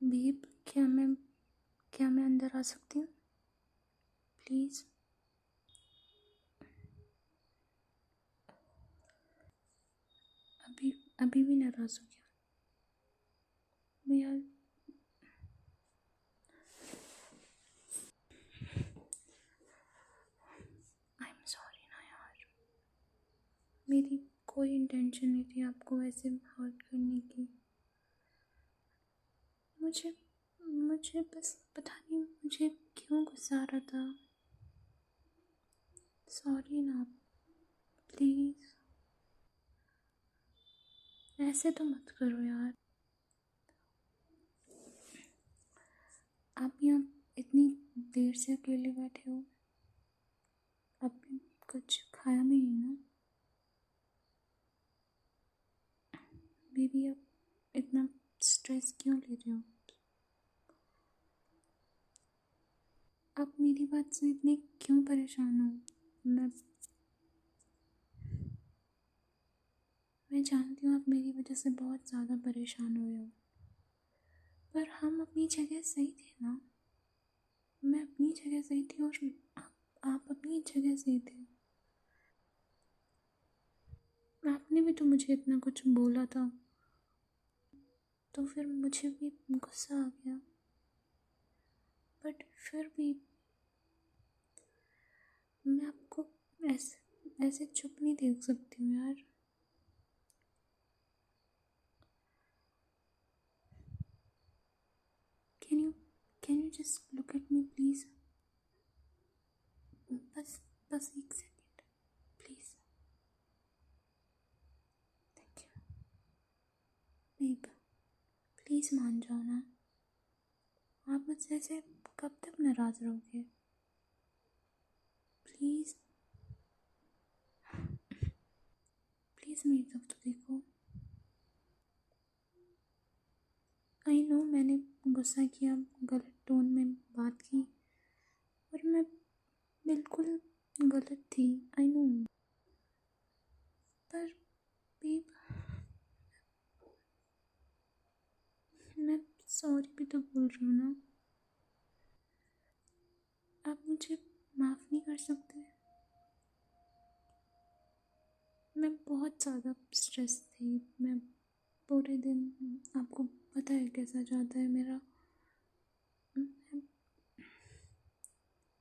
Babe, क्या मैं अंदर आ सकती हूँ प्लीज़? अभी अभी भी नाराज़ हो क्या? यार, आई एम सॉरी ना यार, मेरी कोई इंटेंशन नहीं थी आपको ऐसे हर्ट करने की। मुझे मुझे बस पता नहीं मुझे क्यों गुस्सा आ रहा था। सॉरी ना, प्लीज़ ऐसे तो मत करो यार। आप यहाँ इतनी देर से अकेले बैठे हो, आपने कुछ खाया भी नहीं ना? बेबी, आप इतना स्ट्रेस क्यों ले रहे हो? आप मेरी बात से इतने क्यों परेशान हो? मैं जानती हूँ आप मेरी वजह से बहुत ज़्यादा परेशान हुए हो, पर हम अपनी जगह सही थे ना। मैं अपनी जगह सही थी और आप अपनी जगह सही थे। आपने भी तो मुझे इतना कुछ बोला था, तो फिर मुझे भी गुस्सा आ गया, बट फिर भी मैं आपको ऐसे ऐसे चुप नहीं देख सकती हूँ यार। Can you can you just look at me please? बस बस एक second please. Thank you. Babe, please मान जाओ ना। आप मुझसे ऐसे कब तक नाराज़ रहोगे? प्लीज़ प्लीज़ मेरी तरफ तो देखो। आई नो मैंने गुस्सा किया, गलत टोन में बात की, और मैं बिल्कुल गलत थी, आई नो। पर बेब, मैं सॉरी भी तो बोल रही हूँ ना। आप मुझे माफ़ नहीं कर सकते? मैं बहुत ज़्यादा स्ट्रेस थी। मैं पूरे दिन, आपको पता है कैसा जाता है मेरा। मैं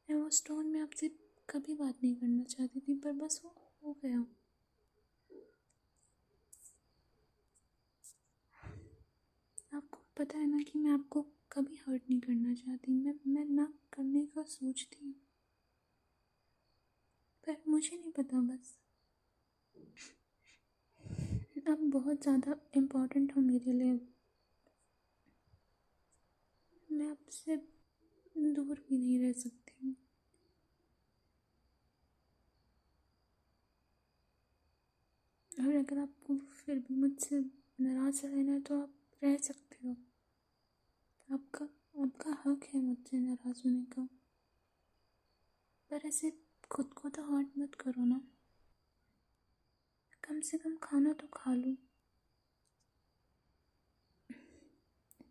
मैं उस टोन में आपसे कभी बात नहीं करना चाहती थी, पर बस वो हो गया। आपको पता है ना कि मैं आपको कभी हर्ट नहीं करना चाहती। मैं ना करने का सोचती हूँ, पर मुझे नहीं पता। बस आप बहुत ज़्यादा इम्पोर्टेंट हो मेरे लिए। मैं आपसे दूर भी नहीं रह सकती। और अगर आपको फिर भी मुझसे नाराज़ रहना है तो आप रह सकते हो। आपका आपका हक है मुझसे नाराज़ होने का, पर ऐसे खुद को तो हर्ट मत करो ना। कम से कम खाना तो खा लो।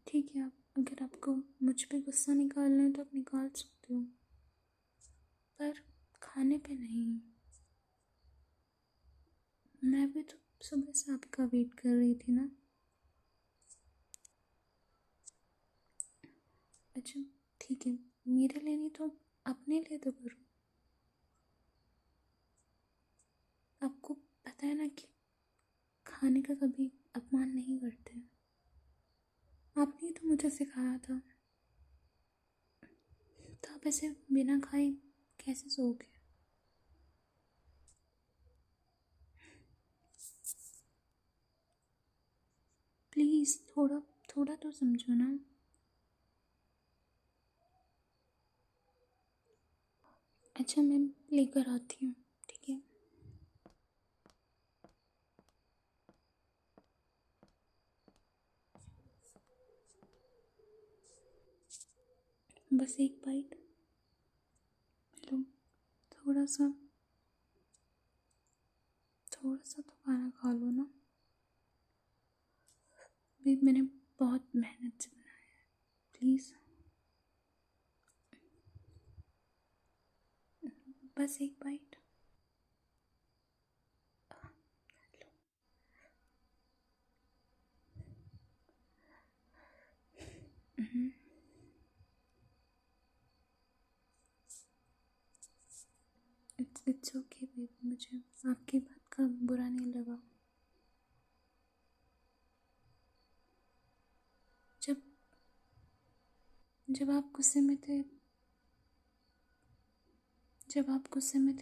ठीक है, आप अगर आपको मुझ पे गुस्सा निकालना है तो आप निकाल सकते हो, पर खाने पे नहीं। मैं भी तो सुबह से आपका वेट कर रही थी ना। अच्छा, ठीक है, मेरे लिए नहीं तो अपने लिए तो करो। आपको पता है ना कि खाने का कभी अपमान नहीं करते। आपने ही तो मुझे सिखाया था। तो आप ऐसे बिना खाए कैसे सोओगे? प्लीज़ थोड़ा थोड़ा तो समझो ना। अच्छा, मैं लेकर आती हूँ, ठीक है? बस एक बाइट लो। थोड़ा सा थोड़ा सा तो खाना खा लो ना। भी मैंने बहुत मेहनत से बनाया है। प्लीज़, बस एक बाइट। इट्स ओके बेबी, मुझे आपकी बात का बुरा नहीं लगा। जब जब आप गुस्से में थे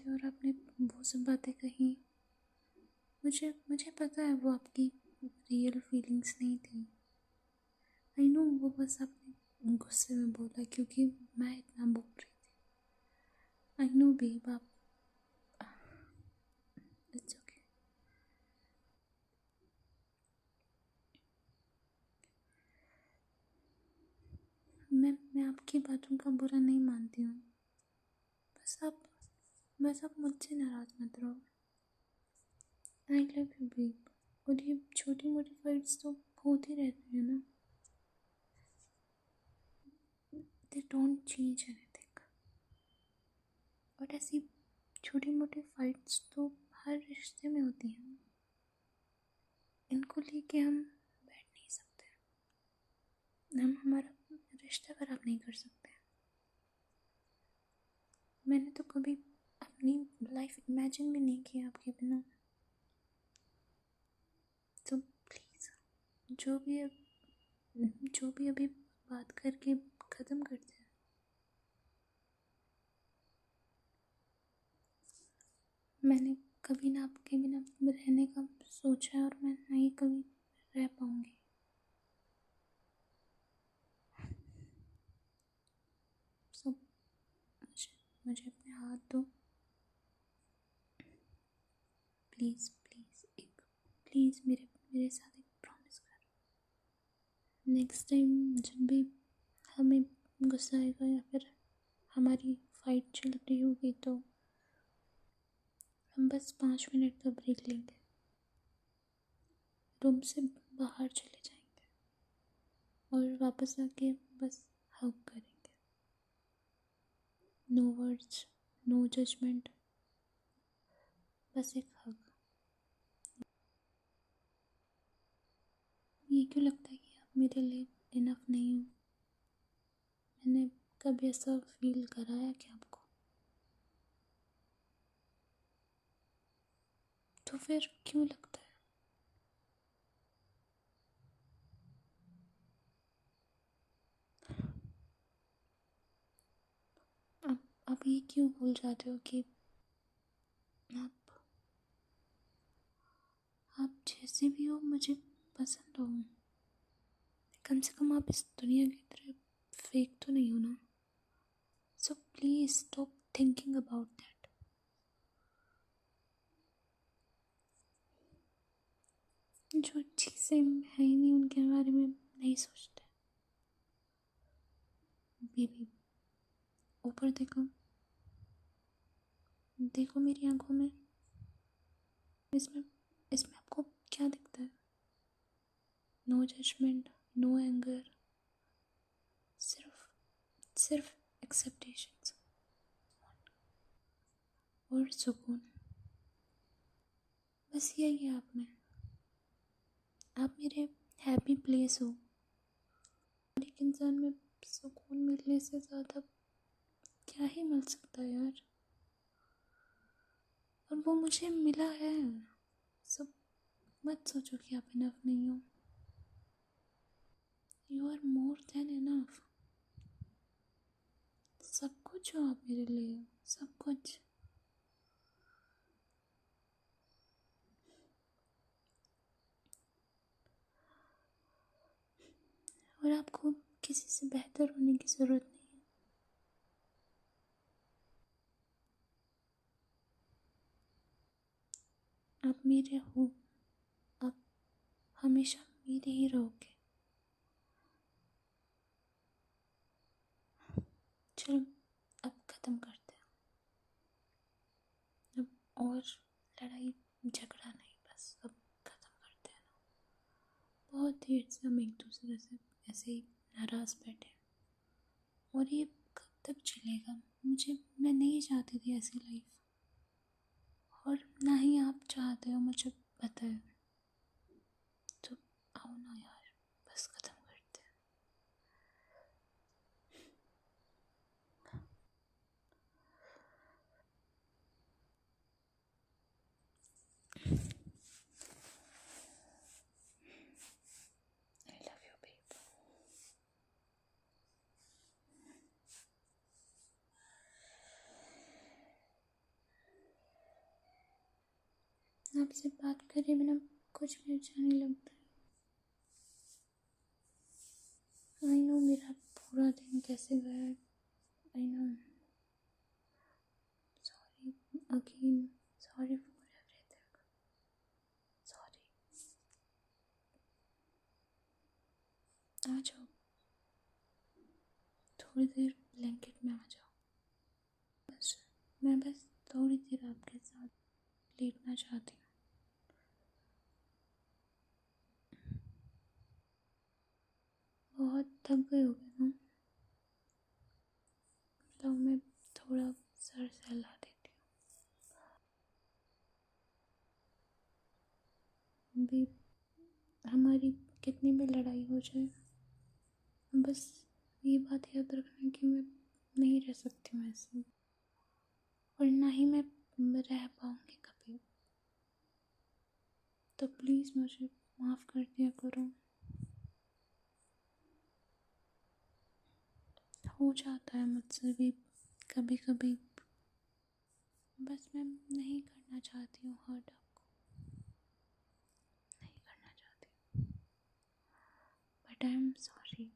और आपने वो सब बातें कही, मुझे पता है वो आपकी रियल फीलिंग्स नहीं थी। आई नो, वो बस आपने गुस्से में बोला क्योंकि मैं इतना बोल रही थी। आई नो बेब, आप इट्स ओके। मैं आपकी बातों का बुरा नहीं मानती हूँ। बस आप मुझसे नाराज़ मत रहो। I love you babe. और ये छोटी मोटी फाइट्स तो होती रहती है ना, दे डोंट चेंज एनीथिंग। और ऐसी छोटी मोटी फाइट्स तो हर रिश्ते में होती हैं, इनको लेके हम बैठ नहीं सकते, हम हमारा रिश्ता खराब नहीं कर सकते। मैंने तो कभी अपनी लाइफ इमेजिन भी नहीं किया आपके बिना। तो प्लीज़, जो भी अभी बात करके ख़त्म करते हैं। मैंने कभी ना आपके बिना रहने का सोचा है और मैं नहीं कभी रह पाऊँगी। सब मुझे अपने हाथ दो प्लीज़ प्लीज़, एक प्लीज़ मेरे साथ एक प्रॉमिस कर। नेक्स्ट टाइम जब भी हमें गुस्सा आएगा या फिर हमारी फाइट चल रही होगी तो हम बस 5 मिनट का ब्रेक लेंगे, रूम से बाहर चले जाएंगे और वापस आके बस हग करेंगे। नो वर्ड्स, नो जजमेंट, बस एक हग। ये क्यों लगता है कि आप मेरे लिए इनफ नहीं हो? मैंने कभी ऐसा फील कराया क्या आपको? तो फिर क्यों लगता है? आप ये क्यों भूल जाते हो कि आप आप जैसे भी हो मुझे पसंद हो। कम से कम आप इस दुनिया की तरह फेक तो नहीं हो ना। So please stop thinking about that. जो चीज़ें है ही नहीं उनके बारे में नहीं सोचते। बेबी, ऊपर देखो, देखो मेरी आंखों में, इसमें इसमें आपको क्या दिखता है? नो जजमेंट, नो एंगर, सिर्फ सिर्फ एक्सेप्टेशंस और सुकून। बस यही है आप में। आप मेरे हैप्पी प्लेस हो। एक इंसान में सुकून मिलने से ज़्यादा क्या ही मिल सकता है यार। और वो मुझे मिला है। सब मत सोचो कि आप इनफ नहीं हो। You are more than enough. सब कुछ हो आप मेरे लिए, सब कुछ। और आपको किसी से बेहतर होने की ज़रूरत नहीं है। आप मेरे हो, आप हमेशा मेरे ही रहोगे। चलो अब ख़त्म करते हैं। अब और लड़ाई झगड़ा नहीं, बस अब ख़त्म करते हैं ना। बहुत देर से हम एक दूसरे से ऐसे ही नाराज़ बैठे। और ये कब तक चलेगा? मैं नहीं चाहती थी ऐसी लाइफ, और ना ही आप चाहते हो, मुझे पता है। तो आओ ना यार, बस खत्म करते हैं। I love you babe. आपसे बात करे बिना कुछ भी अच्छा नहीं लगता। आई नो मेरा पूरा दिन कैसे गया। I know. Sorry again. Sorry for everything. Sorry. आ जाओ, थोड़ी देर ब्लैंकेट में आ जाओ। बस मैं बस थोड़ी देर आपके साथ लेटना चाहती हूँ। बहुत थक गए हो गए ना? तो मैं थोड़ा सर सहला देती हूँ। भी हमारी कितनी भी लड़ाई हो जाए, बस ये बात याद रखना कि मैं नहीं रह सकती हूँ ऐसे, और ना ही मैं रह पाऊँगी कभी। तो प्लीज़ मुझे माफ़ कर दिया करो। हो जाता है मुझसे भी कभी कभी। बस मैं नहीं करना चाहती हूँ हर्ट आपको, नहीं करना चाहती, बट आई एम सॉरी।